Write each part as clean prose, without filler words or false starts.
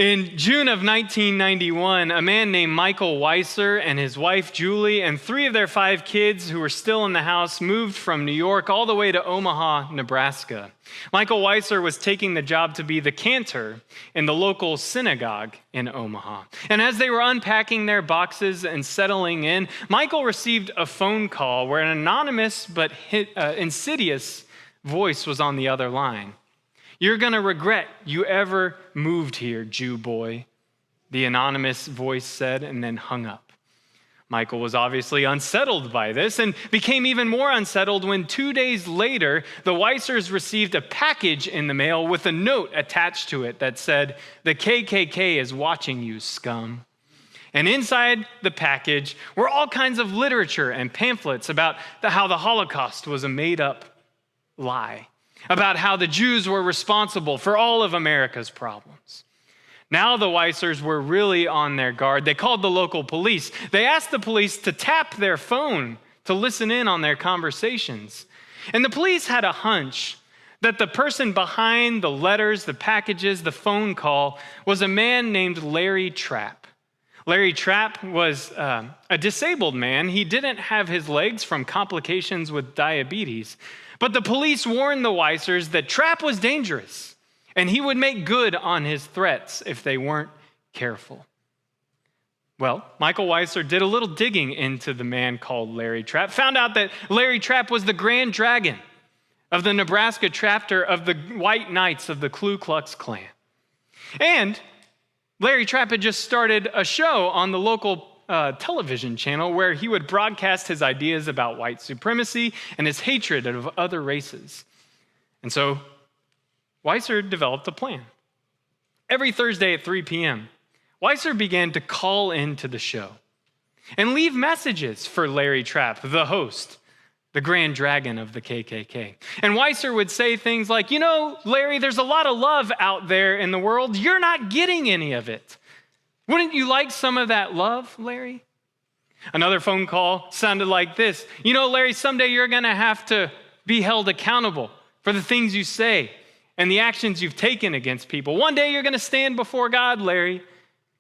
In June of 1991, a man named Michael Weiser and his wife Julie and 3 of their 5 kids who were still in the house moved from New York all the way to Omaha, Nebraska. Michael Weiser was taking the job to be the cantor in the local synagogue in Omaha. And as they were unpacking their boxes and settling in, Michael received a phone call where an anonymous but insidious voice was on the other line. "You're going to regret you ever moved here, Jew boy," the anonymous voice said, and then hung up. Michael was obviously unsettled by this and became even more unsettled when 2 days later, the Weissers received a package in the mail with a note attached to it that said, "The KKK is watching you, scum." And inside the package were all kinds of literature and pamphlets about how the Holocaust was a made-up lie, about how the Jews were responsible for all of America's problems. Now the Weissers were really on their guard. They called the local police. They asked the police to tap their phone to listen in on their conversations. And the police had a hunch that the person behind the letters, the packages, the phone call was a man named Larry Trapp. Larry Trapp was a disabled man. He didn't have his legs from complications with diabetes. But the police warned the Weissers that Trapp was dangerous, and he would make good on his threats if they weren't careful. Well, Michael Weiser did a little digging into the man called Larry Trapp, found out that Larry Trapp was the Grand Dragon of the Nebraska chapter of the White Knights of the Ku Klux Klan. And Larry Trapp had just started a show on the local television channel where he would broadcast his ideas about white supremacy and his hatred of other races. And so Weiser developed a plan. Every Thursday at 3 p.m., Weiser began to call into the show and leave messages for Larry Trapp, the host, the Grand Dragon of the KKK. And Weiser would say things like, "You know, Larry, there's a lot of love out there in the world. You're not getting any of it. Wouldn't you like some of that love, Larry?" Another phone call sounded like this. "You know, Larry, someday you're going to have to be held accountable for the things you say and the actions you've taken against people. One day you're going to stand before God, Larry.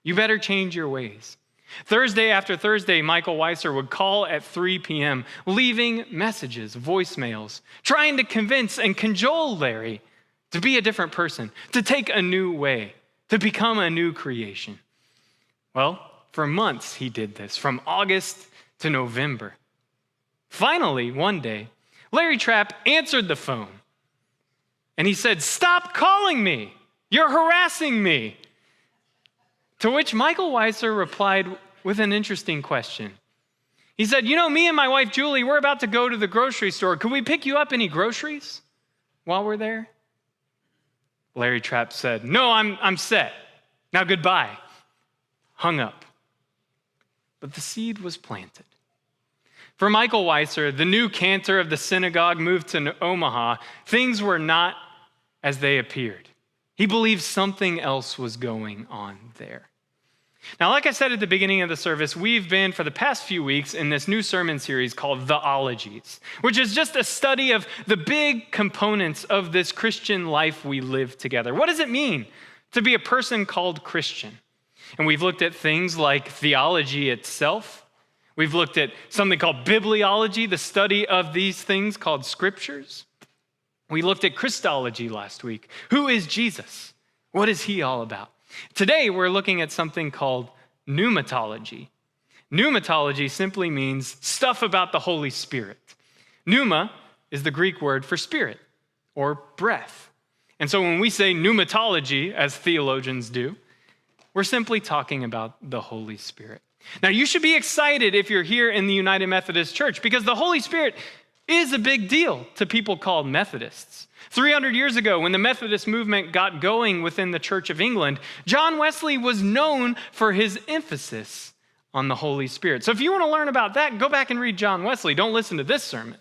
You better change your ways." Thursday after Thursday, Michael Weiser would call at 3 p.m., leaving messages, voicemails, trying to convince and cajole Larry to be a different person, to take a new way, to become a new creation. Well, for months he did this, from August to November. Finally, one day, Larry Trapp answered the phone, and he said, "Stop calling me. You're harassing me." To which Michael Weiser replied with an interesting question. He said, "You know, me and my wife Julie, we're about to go to the grocery store. Could we pick you up any groceries while we're there?" Larry Trapp said, "No, I'm set. Now goodbye." Hung up. But the seed was planted. For Michael Weiser, the new cantor of the synagogue moved to Omaha, things were not as they appeared. He believed something else was going on there. Now, like I said at the beginning of the service, we've been for the past few weeks in this new sermon series called the Ologies, which is just a study of the big components of this Christian life we live together. What does it mean to be a person called Christian? And we've looked at things like theology itself. We've looked at something called bibliology, the study of these things called scriptures. We looked at Christology last week. Who is Jesus? What is he all about? Today, we're looking at something called Pneumatology. Pneumatology simply means stuff about the Holy Spirit. Pneuma is the Greek word for spirit or breath. And so when we say pneumatology, as theologians do, we're simply talking about the Holy Spirit. Now, you should be excited if you're here in the United Methodist Church because the Holy Spirit is a big deal to people called Methodists. 300 years ago, when the Methodist movement got going within the Church of England, John Wesley was known for his emphasis on the Holy Spirit. So if you want to learn about that, go back and read John Wesley. Don't listen to this sermon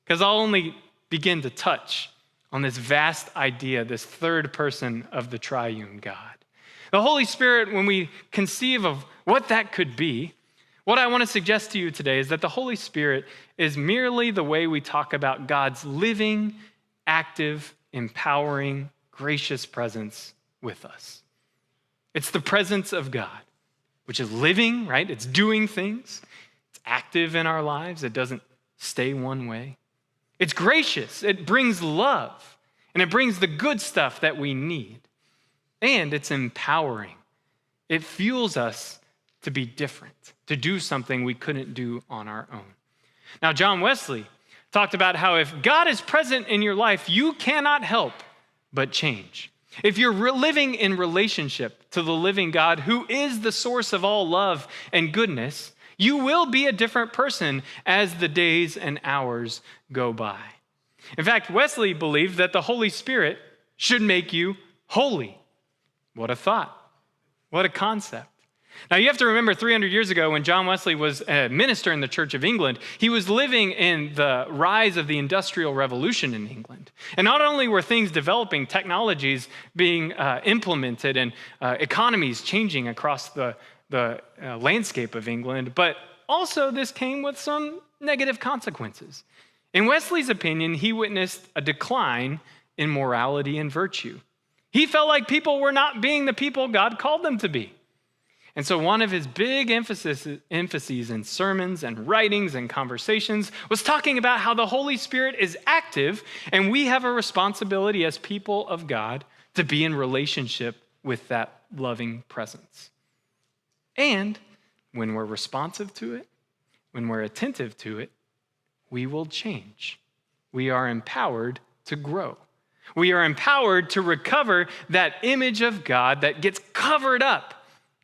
because I'll only begin to touch on this vast idea, this third person of the triune God. The Holy Spirit, when we conceive of what that could be, what I want to suggest to you today is that the Holy Spirit is merely the way we talk about God's living, active, empowering, gracious presence with us. It's the presence of God, which is living, right? It's doing things. It's active in our lives. It doesn't stay one way. It's gracious. It brings love, and it brings the good stuff that we need. And it's empowering. It fuels us to be different, to do something we couldn't do on our own. Now, John Wesley talked about how if God is present in your life, you cannot help but change. If you're living in relationship to the living God, who is the source of all love and goodness, you will be a different person as the days and hours go by. In fact, Wesley believed that the Holy Spirit should make you holy. What a thought. What a concept. Now, you have to remember 300 years ago when John Wesley was a minister in the Church of England, he was living in the rise of the Industrial Revolution in England. And not only were things developing, technologies being implemented and economies changing across the landscape of England, but also this came with some negative consequences. In Wesley's opinion, he witnessed a decline in morality and virtue. He felt like people were not being the people God called them to be. And so one of his big emphases in sermons and writings and conversations was talking about how the Holy Spirit is active, and we have a responsibility as people of God to be in relationship with that loving presence. And when we're responsive to it, when we're attentive to it, we will change. We are empowered to grow. We are empowered to recover that image of God that gets covered up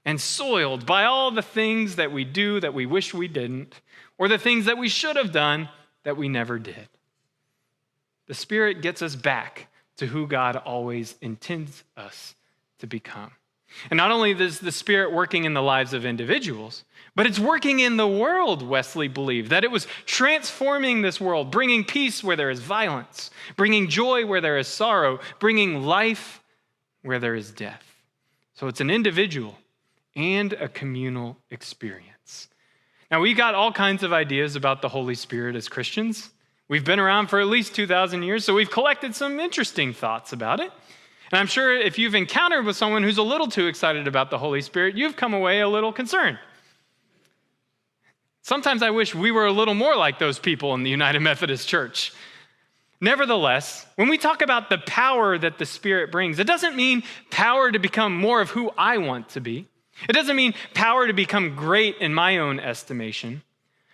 and soiled by all the things that we do that we wish we didn't, or the things that we should have done that we never did. The Spirit gets us back to who God always intends us to become. And not only is the Spirit working in the lives of individuals, but it's working in the world, Wesley believed, that it was transforming this world, bringing peace where there is violence, bringing joy where there is sorrow, bringing life where there is death. So it's an individual and a communal experience. Now, we got all kinds of ideas about the Holy Spirit as Christians. We've been around for at least 2,000 years, so we've collected some interesting thoughts about it. And I'm sure if you've encountered with someone who's a little too excited about the Holy Spirit, you've come away a little concerned. Sometimes I wish we were a little more like those people in the United Methodist Church. Nevertheless, when we talk about the power that the Spirit brings, it doesn't mean power to become more of who I want to be. It doesn't mean power to become great in my own estimation.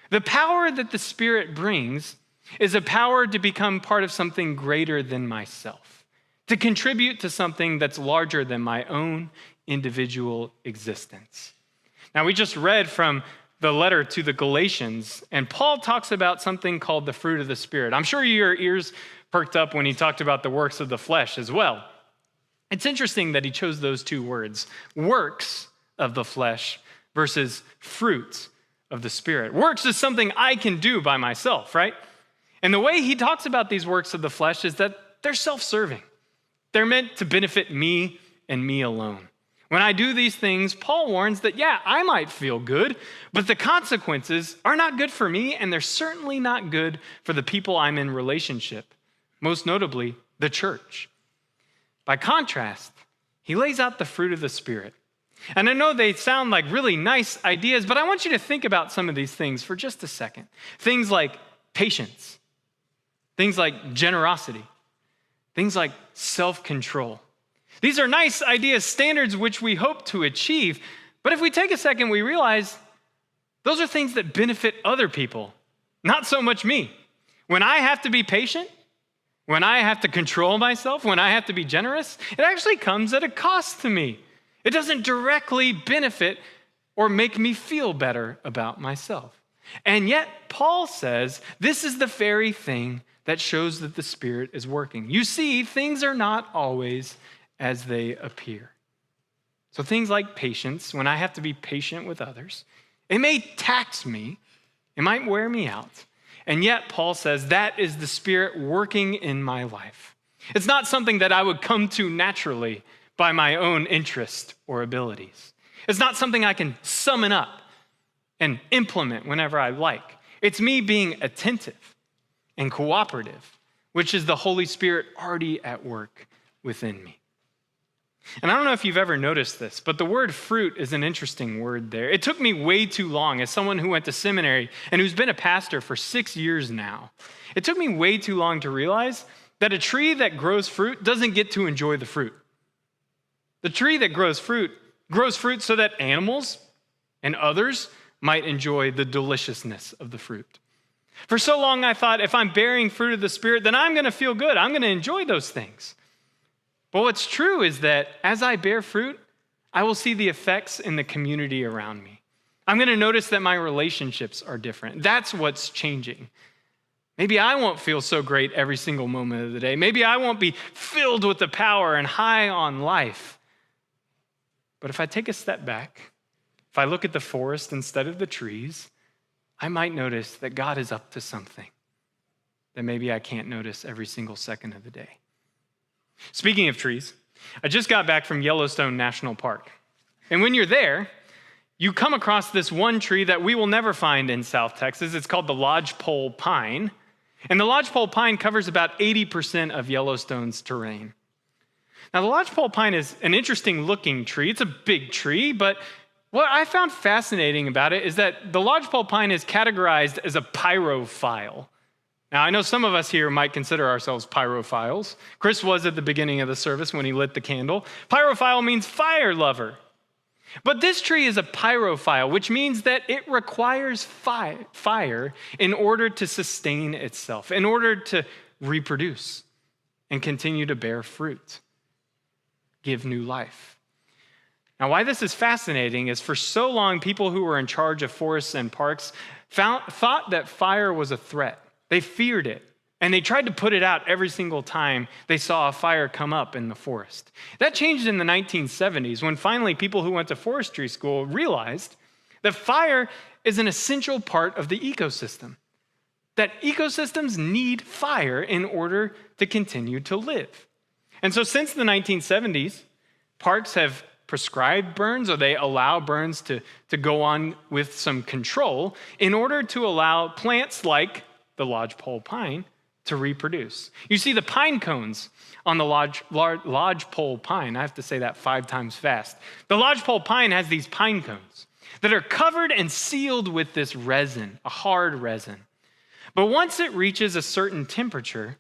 The power that the Spirit brings is a power to become part of something greater than myself, to contribute to something that's larger than my own individual existence. Now, we just read from the letter to the Galatians, and Paul talks about something called the fruit of the Spirit. I'm sure your ears perked up when he talked about the works of the flesh as well. It's interesting that he chose those two words, works of the flesh versus fruits of the Spirit. Works is something I can do by myself, right? And the way he talks about these works of the flesh is that they're self-serving. They're meant to benefit me and me alone. When I do these things, Paul warns that, yeah, I might feel good, but the consequences are not good for me, and they're certainly not good for the people I'm in relationship, most notably the church. By contrast, he lays out the fruit of the Spirit. And I know they sound like really nice ideas, but I want you to think about some of these things for just a second. Things like patience, things like generosity, things like self-control. These are nice ideas, standards which we hope to achieve. But if we take a second, we realize those are things that benefit other people, not so much me. When I have to be patient, when I have to control myself, when I have to be generous, it actually comes at a cost to me. It doesn't directly benefit or make me feel better about myself. And yet, Paul says this is the very thing that shows that the Spirit is working. You see, things are not always as they appear. So things like patience, when I have to be patient with others, it may tax me, it might wear me out. And yet, Paul says that is the Spirit working in my life. It's not something that I would come to naturally by my own interest or abilities. It's not something I can summon up and implement whenever I like. It's me being attentive and cooperative, which is the Holy Spirit already at work within me. And I don't know if you've ever noticed this, but the word fruit is an interesting word there. It took me way too long, as someone who went to seminary and who's been a pastor for 6 years now. It took me way too long to realize that a tree that grows fruit doesn't get to enjoy the fruit. The tree that grows fruit so that animals and others might enjoy the deliciousness of the fruit. For so long, I thought if I'm bearing fruit of the Spirit, then I'm going to feel good. I'm going to enjoy those things. But what's true is that as I bear fruit, I will see the effects in the community around me. I'm going to notice that my relationships are different. That's what's changing. Maybe I won't feel so great every single moment of the day. Maybe I won't be filled with the power and high on life. But if I take a step back, if I look at the forest instead of the trees, I might notice that God is up to something that maybe I can't notice every single second of the day. Speaking of trees, I just got back from Yellowstone National Park. And when you're there, you come across this one tree that we will never find in South Texas. It's called the lodgepole pine. And the lodgepole pine covers about 80% of Yellowstone's terrain. Now, the lodgepole pine is an interesting looking tree. It's a big tree, but what I found fascinating about it is that the lodgepole pine is categorized as a pyrophile. Now, I know some of us here might consider ourselves pyrophiles. Chris was at the beginning of the service when he lit the candle. Pyrophile means fire lover. But this tree is a pyrophile, which means that it requires fire in order to sustain itself, in order to reproduce and continue to bear fruit, give new life. Now, why this is fascinating is for so long, people who were in charge of forests and parks thought that fire was a threat. They feared it, and they tried to put it out every single time they saw a fire come up in the forest. That changed in the 1970s when finally people who went to forestry school realized that fire is an essential part of the ecosystem, that ecosystems need fire in order to continue to live. And so since the 1970s, parks have prescribed burns, or they allow burns to go on with some control in order to allow plants like the lodgepole pine to reproduce. You see the pine cones on the lodgepole pine. I have to say that 5 times fast. The lodgepole pine has these pine cones that are covered and sealed with this resin, a hard resin. But once it reaches a certain temperature,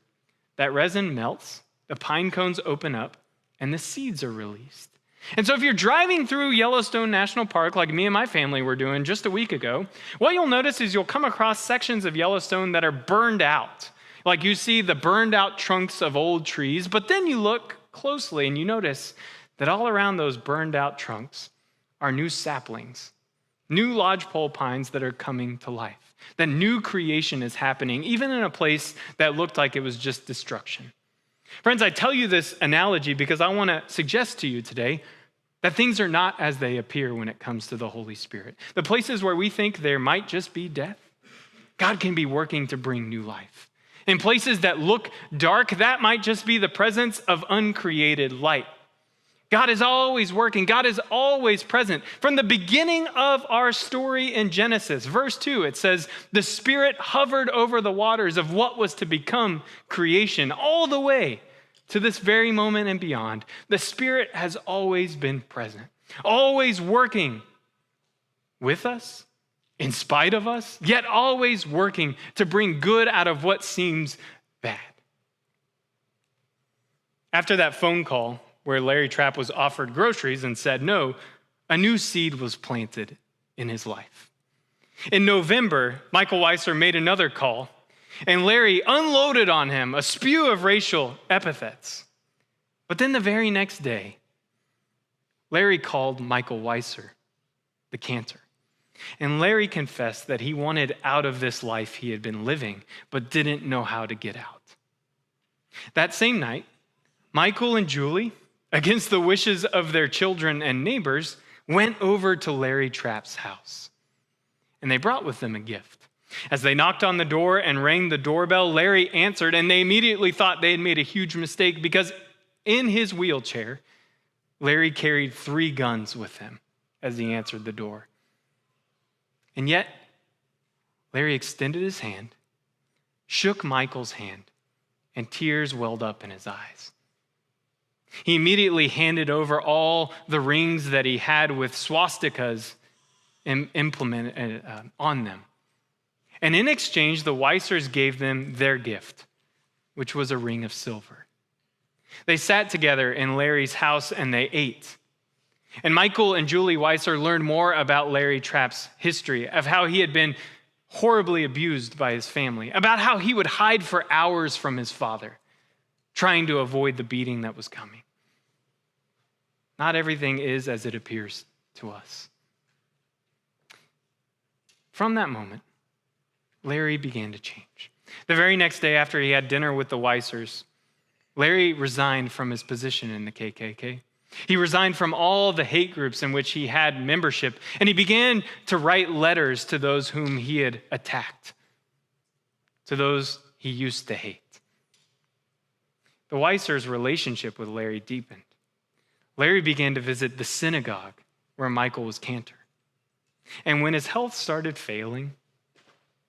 that resin melts, the pine cones open up, and the seeds are released. And so if you're driving through Yellowstone National Park, like me and my family were doing just a week ago, what you'll notice is you'll come across sections of Yellowstone that are burned out. Like you see the burned out trunks of old trees, but then you look closely and you notice that all around those burned out trunks are new saplings, new lodgepole pines that are coming to life. That new creation is happening, even in a place that looked like it was just destruction. Friends, I tell you this analogy because I want to suggest to you today that things are not as they appear when it comes to the Holy Spirit. The places where we think there might just be death, God can be working to bring new life. In places that look dark, that might just be the presence of uncreated light. God is always working. God is always present. From the beginning of our story in Genesis, verse 2, it says, the Spirit hovered over the waters of what was to become creation all the way to this very moment and beyond. The Spirit has always been present, always working with us, in spite of us, yet always working to bring good out of what seems bad. After that phone call, where Larry Trapp was offered groceries and said no, a new seed was planted in his life. In November, Michael Weiser made another call, and Larry unloaded on him a spew of racial epithets. But then the very next day, Larry called Michael Weiser the cantor. And Larry confessed that he wanted out of this life he had been living, but didn't know how to get out. That same night, Michael and Julie, against the wishes of their children and neighbors, went over to Larry Trapp's house. And they brought with them a gift. As they knocked on the door and rang the doorbell, Larry answered, and they immediately thought they had made a huge mistake because in his wheelchair, Larry carried 3 guns with him as he answered the door. And yet, Larry extended his hand, shook Michael's hand, and tears welled up in his eyes. He immediately handed over all the rings that he had with swastikas implemented on them. And in exchange, the Weissers gave them their gift, which was a ring of silver. They sat together in Larry's house and they ate. And Michael and Julie Weisser learned more about Larry Trapp's history, of how he had been horribly abused by his family, about how he would hide for hours from his father, trying to avoid the beating that was coming. Not everything is as it appears to us. From that moment, Larry began to change. The very next day after he had dinner with the Weissers, Larry resigned from his position in the KKK. He resigned from all the hate groups in which he had membership, and he began to write letters to those whom he had attacked, to those he used to hate. The Weissers' relationship with Larry deepened. Larry began to visit the synagogue where Michael was cantor. And when his health started failing,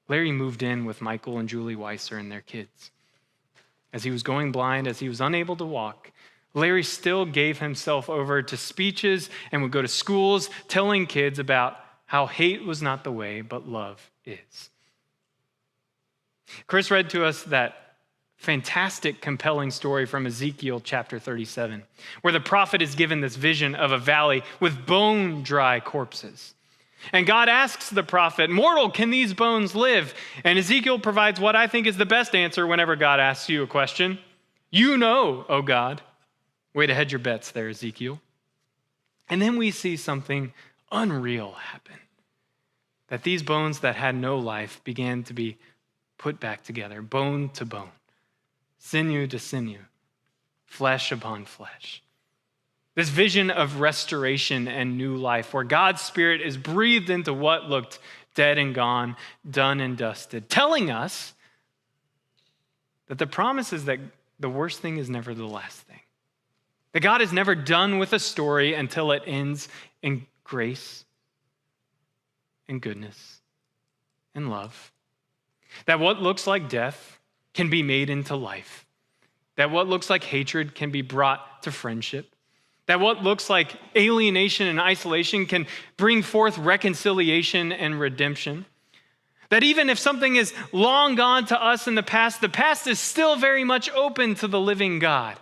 Larry moved in with Michael and Julie Weisser and their kids. As he was going blind, as he was unable to walk, Larry still gave himself over to speeches and would go to schools telling kids about how hate was not the way, but love is. Chris read to us that fantastic, compelling story from Ezekiel chapter 37, where the prophet is given this vision of a valley with bone-dry corpses. And God asks the prophet, "Mortal, can these bones live?" And Ezekiel provides what I think is the best answer whenever God asks you a question. "You know, O God." Way to hedge your bets there, Ezekiel. And then we see something unreal happen. That these bones that had no life began to be put back together, bone to bone, sinew to sinew, flesh upon flesh. This vision of restoration and new life, where God's Spirit is breathed into what looked dead and gone, done and dusted, telling us that the promise is that the worst thing is never the last thing. That God is never done with a story until it ends in grace and goodness and love. That what looks like death can be made into life. That what looks like hatred can be brought to friendship. That what looks like alienation and isolation can bring forth reconciliation and redemption. That even if something is long gone to us in the past is still very much open to the living God.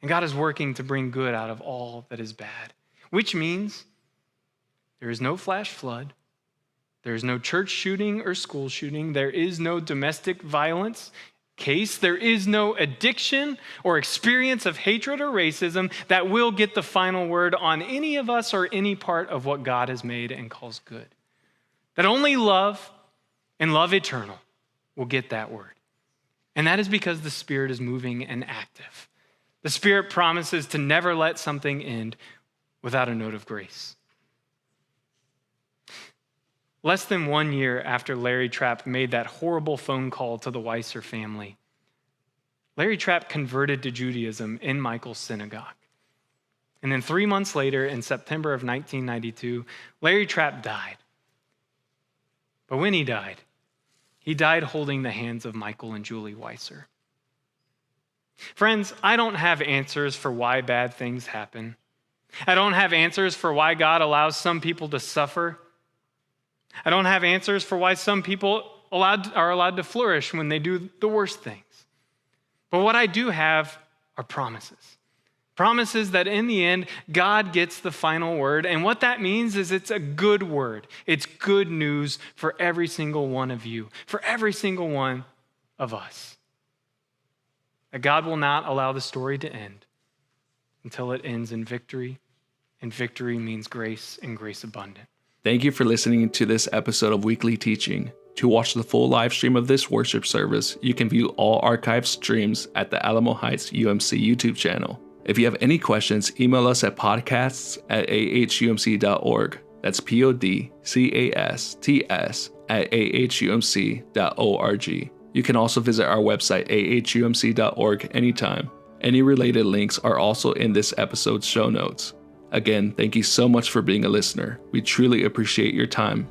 And God is working to bring good out of all that is bad, which means there is no flash flood. There is no church shooting or school shooting. There is no domestic violence case. There is no addiction or experience of hatred or racism that will get the final word on any of us or any part of what God has made and calls good. That only love and love eternal will get that word. And that is because the Spirit is moving and active. The Spirit promises to never let something end without a note of grace. Less than 1 year after Larry Trapp made that horrible phone call to the Weisser family, Larry Trapp converted to Judaism in Michael's synagogue. And then 3 months later, in September of 1992, Larry Trapp died. But when he died holding the hands of Michael and Julie Weisser. Friends, I don't have answers for why bad things happen. I don't have answers for why God allows some people to suffer. I don't have answers for why some people are allowed to flourish when they do the worst things. But what I do have are promises. Promises that in the end, God gets the final word. And what that means is it's a good word. It's good news for every single one of you, for every single one of us. That God will not allow the story to end until it ends in victory. And victory means grace and grace abundant. Thank you for listening to this episode of Weekly Teaching. To watch the full live stream of this worship service, you can view all archived streams at the Alamo Heights UMC YouTube channel. If you have any questions, email us at podcasts@ahumc.org. That's podcasts@ahumc.org. You can also visit our website, ahumc.org, anytime. Any related links are also in this episode's show notes. Again, thank you so much for being a listener. We truly appreciate your time.